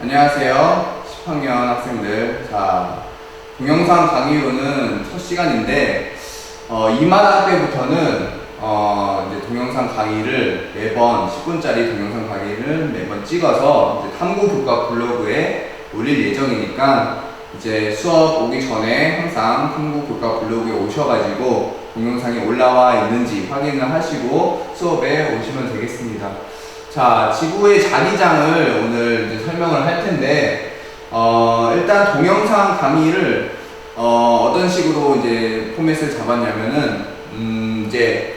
안녕하세요. 10학년 학생들. 자, 동영상 강의로는 첫 시간인데, 2만 때부터는, 이제 동영상 강의를 매번 10분짜리 동영상 강의를 매번 찍어서 이제 탐구 교과 블로그에 올릴 예정이니까 이제 수업 오기 전에 항상 탐구 교과 블로그에 오셔가지고 동영상이 올라와 있는지 확인을 하시고 수업에 오시면 되겠습니다. 자, 지구의 자기장을 오늘 이제 설명을 할 텐데, 일단 동영상 강의를, 어떤 식으로 이제 포맷을 잡았냐면은, 이제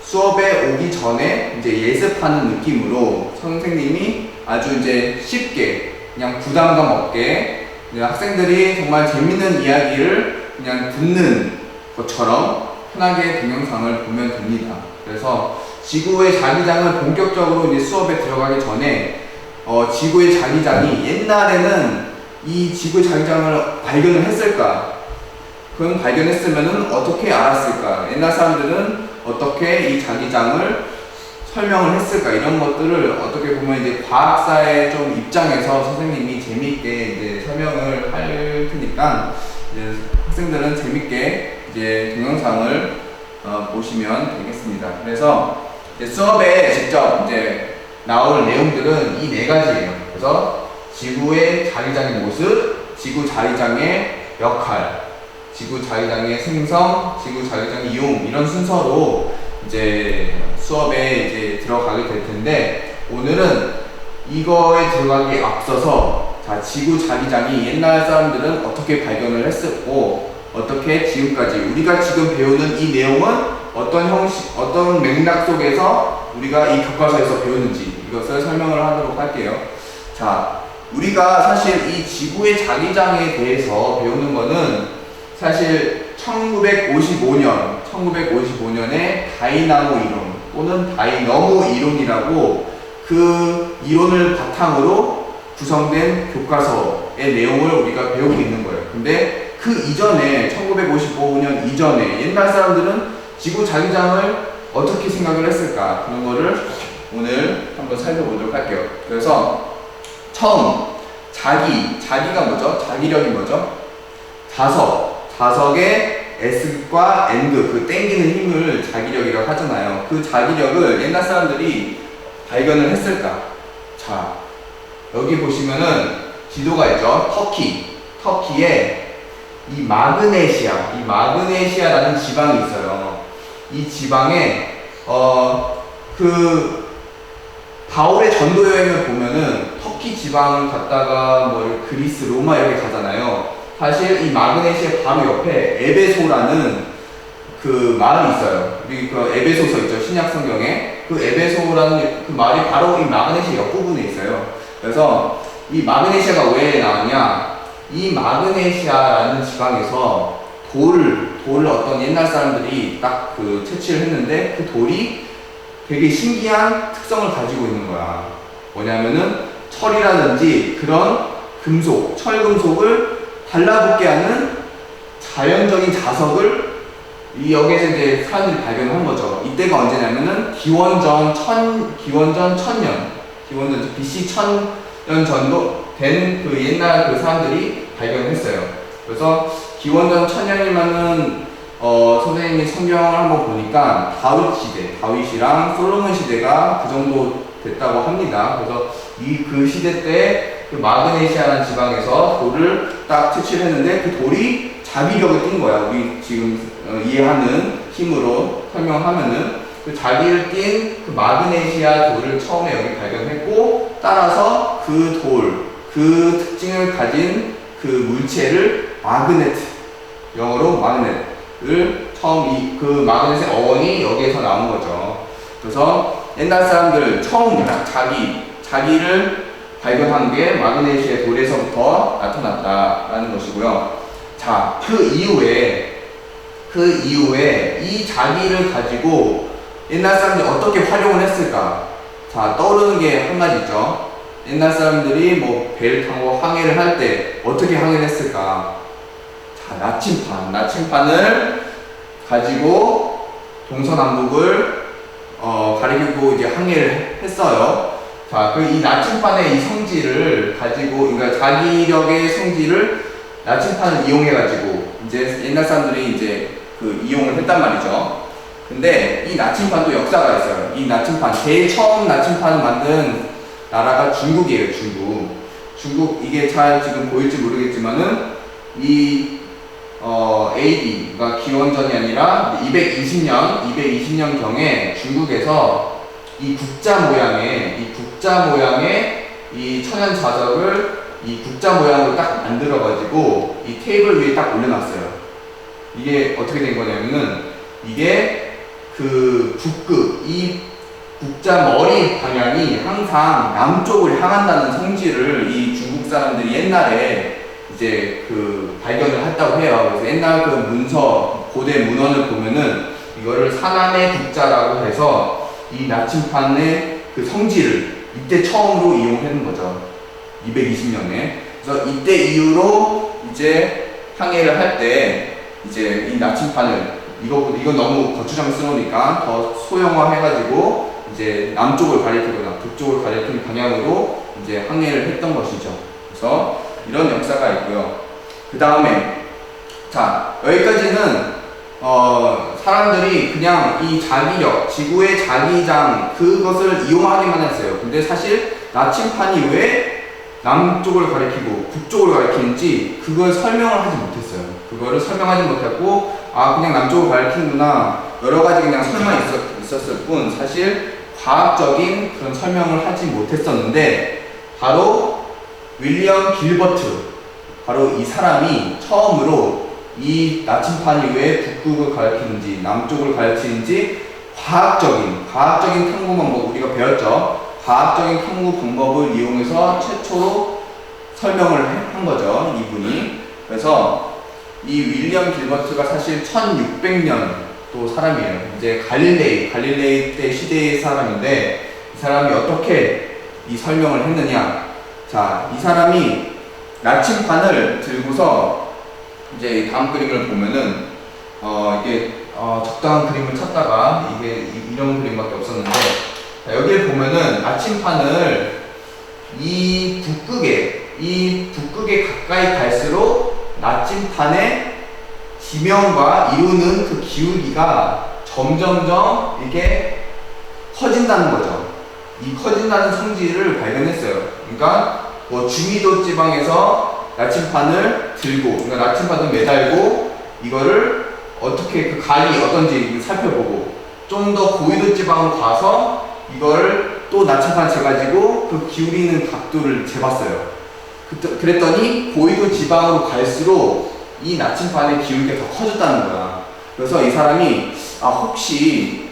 수업에 오기 전에 이제 예습하는 느낌으로 선생님이 아주 이제 쉽게, 그냥 부담감 없게, 학생들이 정말 재밌는 이야기를 그냥 듣는 것처럼 편하게 동영상을 보면 됩니다. 그래서 지구의 자기장을 본격적으로 이제 수업에 들어가기 전에 지구의 자기장이 옛날에는 이 지구의 자기장을 발견을 했을까? 그럼 발견했으면은 어떻게 알았을까? 옛날 사람들은 어떻게 이 자기장을 설명을 했을까? 이런 것들을 어떻게 보면 이제 과학사의 좀 입장에서 선생님이 재밌게 이제 설명을 할 테니까 이제 학생들은 재밌게 이제 동영상을 보시면 되겠습니다. 그래서 수업에 직접 이제 나올 내용들은 이 네 가지예요. 그래서 지구의 자기장의 모습, 지구 자기장의 역할, 지구 자기장의 생성, 지구 자기장의 이용, 이런 순서로 이제 수업에 이제 들어가게 될 텐데, 오늘은 이거에 들어가기에 앞서서 자, 지구 자기장이 옛날 사람들은 어떻게 발견을 했었고 어떻게 지금까지 우리가 지금 배우는 이 내용은 어떤 형식, 어떤 맥락 속에서 우리가 이 교과서에서 배우는지 이것을 설명을 하도록 할게요. 자, 우리가 사실 이 지구의 자기장에 대해서 배우는 거는 사실 1955년에 다이나모 이론 또는 다이너모 이론이라고 그 이론을 바탕으로 구성된 교과서의 내용을 우리가 배우고 있는 거예요. 근데 그 이전에 1955년 이전에 옛날 사람들은 지구 자기장을 어떻게 생각을 했을까? 그런 거를 오늘 한번 살펴보도록 할게요. 그래서 처음 자기가 뭐죠? 자기력이 뭐죠? 자석의 S과 N극, 그 땡기는 힘을 자기력이라고 하잖아요. 그 자기력을 옛날 사람들이 발견을 했을까? 자, 여기 보시면은 지도가 있죠? 터키에 이 마그네시아라는 지방이 있어요. 이 지방에 그 바울의 전도 여행을 보면은 터키 지방을 갔다가 뭐 그리스, 로마 이렇게 가잖아요. 사실 이 마그네시아 바로 옆에 에베소라는 그 마을이 있어요. 우리 그 에베소서 있죠, 신약 성경에. 그 에베소라는 그 마을이 바로 이 마그네시아 옆부분에 있어요. 그래서 이 마그네시아가 왜 나왔냐? 이 마그네시아라는 지방에서 돌을 어떤 옛날 사람들이 딱 그 채취를 했는데 그 돌이 되게 신기한 특성을 가지고 있는 거야. 뭐냐면은 철이라든지 그런 금속, 철금속을 달라붙게 하는 자연적인 자석을 여기에서 이제 사람들이 발견한 거죠. 이때가 언제냐면은 기원전 1000년, BC 1000년 전도 된 그 옛날 그 사람들이 발견했어요. 그래서 기원전 1000년이면은 선생님이 성경을 한번 보니까 다윗이랑 솔로몬 시대가 그 정도 됐다고 합니다. 그래서 그 시대 때 그 마그네시아라는 지방에서 돌을 딱 채취를 했는데 그 돌이 자기력을 띈 거야. 우리 지금 이해하는 힘으로 설명하면은 그 자기를 띈 그 마그네시아 돌을 처음에 여기 발견했고, 따라서 그 특징을 가진 그 물체를 마그네트, 영어로 마그넷을 처음 그 마그넷의 어원이 여기에서 나온 거죠. 그래서 옛날 사람들 처음 자기를 발견한 게 마그네시아 돌에서부터 나타났다라는 것이고요. 자, 그 이후에 이 자기를 가지고 옛날 사람들이 어떻게 활용을 했을까? 자, 떠오르는 게 한 가지 있죠. 옛날 사람들이 뭐 배를 타고 항해를 할 때 어떻게 항해를 했을까? 자, 나침판을 가지고 동서남북을 가리키고 이제 항해를 했어요. 자, 그 이 나침판의 이 성질을 가지고, 그러니까 자기력의 성질을 나침판을 이용해가지고, 이제 옛날 사람들이 이제 그 이용을 했단 말이죠. 근데 이 나침판도 역사가 있어요. 이 나침판, 제일 처음 나침판을 만든 나라가 중국이에요, 중국. 중국, 이게 잘 지금 보일지 모르겠지만은, AD가 기원전이 아니라 220년 경에 중국에서 이 국자 모양의 이 천연 자석을 이 국자 모양으로 딱 만들어가지고 이 테이블 위에 딱 올려놨어요. 이게 어떻게 된 거냐면은 이게 그 북극, 이 국자 머리 방향이 항상 남쪽을 향한다는 성질을 이 중국 사람들이 옛날에 이제 그 발견을 했다고 해요. 그래서 옛날 그 문서, 고대 문헌을 보면은 이거를 사남의 국자라고 해서 이 나침판의 그 성질을 이때 처음으로 이용하는 거죠. 220년에. 그래서 이때 이후로 이제 항해를 할 때 이제 이 나침판을 이거 너무 거추장스러우니까 더 소형화해가지고 이제 남쪽을 가리키거나 북쪽을 가리키는 방향으로 이제 항해를 했던 것이죠. 그래서 이런 역사가 있고요. 그 다음에 자, 여기까지는 사람들이 그냥 이 자기력, 지구의 자기장 그것을 이용하기만 했어요. 근데 사실 나침판이 왜 남쪽을 가리키고 북쪽을 가리키는지 그걸 설명을 하지 못했어요. 그거를 설명하지 못했고, 아, 그냥 남쪽을 가리키는구나, 여러 가지 그냥 설명이 있었을 뿐 사실 과학적인 그런 설명을 하지 못했었는데, 바로 윌리엄 길버트, 바로 이 사람이 처음으로 이 나침판이 왜 북극을 가리키는지 남쪽을 가리키는지 과학적인 탐구 방법, 우리가 배웠죠. 과학적인 탐구 방법을 이용해서 최초로 설명을 한 거죠, 이분이. 그래서 이 윌리엄 길버트가 사실 1600년 또 사람이에요. 이제 갈릴레이 때 시대의 사람인데, 이 사람이 어떻게 이 설명을 했느냐. 자, 이 사람이 나침판을 들고서 이제 다음 그림을 보면은 이게 적당한 그림을 찾다가 이게 이런 그림밖에 없었는데, 자, 여기를 보면은 나침판을 이 북극에 가까이 갈수록 나침판의 지면과 이루는 그 기울기가 점점점 이게 커진다는 거죠. 이 커진다는 성질을 발견했어요. 그러니까 뭐 중위도 지방에서 나침판을 들고, 그러니까 나침판을 매달고 이거를 어떻게 그 갈이 어떤지 살펴보고, 좀 더 고위도 지방으로 가서 이걸 또 나침판 재가지고 그 기울이는 각도를 재봤어요. 그랬더니 고위도 지방으로 갈수록 이 나침판의 기울기가 더 커졌다는 거야. 그래서 이 사람이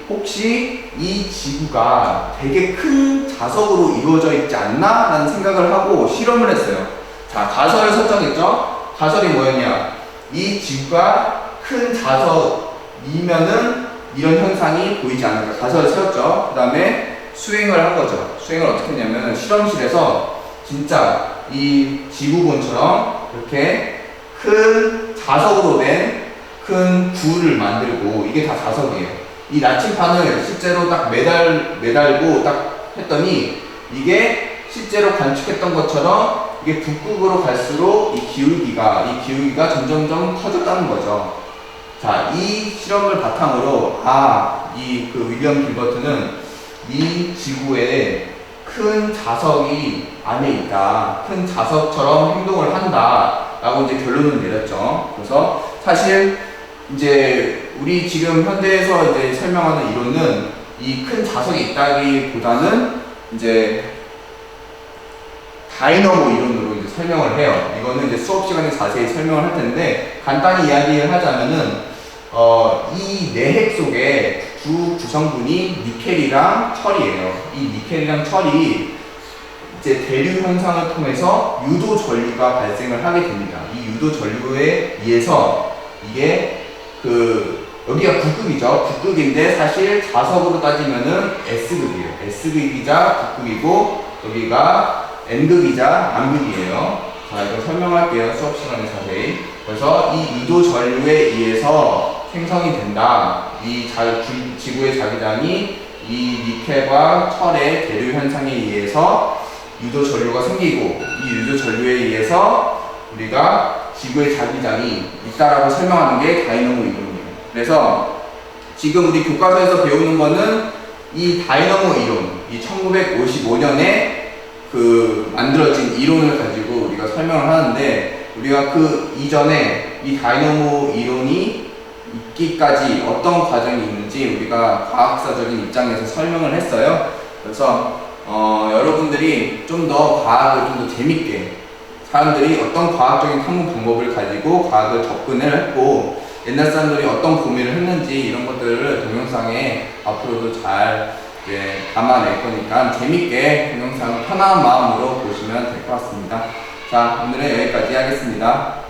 혹시 이 지구가 되게 큰 자석으로 이루어져 있지 않나? 라는 생각을 하고 실험을 했어요. 자, 가설을 설정했죠? 가설이 뭐였냐? 이 지구가 큰 자석이면은 이런 현상이 보이지 않을까? 가설을 세웠죠. 그 다음에 수행을 한 거죠. 수행을 어떻게 했냐면 실험실에서 진짜 이 지구본처럼 이렇게 큰 자석으로 된 큰 구를 만들고, 이게 다 자석이에요. 이 나침판을 실제로 딱 매달고 딱 했더니 이게 실제로 관측했던 것처럼 이게 북극으로 갈수록 이 기울기가 점점점 커졌다는 거죠. 자, 이 실험을 바탕으로 이 그 윌리엄 길버트는 이 지구에 큰 자석이 안에 있다, 큰 자석처럼 행동을 한다 라고 이제 결론을 내렸죠. 그래서 사실 이제 우리 지금 현대에서 이제 설명하는 이론은 이 큰 자석이 있다기보다는 이제 다이너모 이론으로 이제 설명을 해요. 이거는 이제 수업 시간에 자세히 설명을 할 텐데, 간단히 이야기를 하자면은 이 내핵 속에 주 구성분이 니켈이랑 철이에요. 이 니켈이랑 철이 이제 대류 현상을 통해서 유도 전류가 발생을 하게 됩니다. 이 유도 전류에 의해서 이게 여기가 북극이죠. 북극인데 사실 자석으로 따지면은 S극이에요. S극이자 북극이고, 여기가 N극이자 남극이에요. 자, 이거 설명할게요. 수업 시간에 자세히. 그래서 이 유도 전류에 의해서 생성이 된다. 이 지구의 자기장이 이 니켈과 철의 계류 현상에 의해서 유도 전류가 생기고 이 유도 전류에 의해서 우리가 지구의 자기장이 있다라고 설명하는 게 다이너모 이론이에요. 그래서 지금 우리 교과서에서 배우는 거는 이 다이너모 이론, 이 1955년에 그 만들어진 이론을 가지고 우리가 설명을 하는데, 우리가 그 이전에 이 다이너모 이론이 있기까지 어떤 과정이 있는지 우리가 과학사적인 입장에서 설명을 했어요. 그래서 여러분들이 좀 더 과학을 좀 더 재밌게, 사람들이 어떤 과학적인 탐구 방법을 가지고 과학을 접근을 했고 옛날 사람들이 어떤 고민을 했는지 이런 것들을 동영상에 앞으로도 잘 담아낼 거니까 재밌게 동영상 편안한 마음으로 보시면 될 것 같습니다. 자, 오늘은 여기까지 하겠습니다.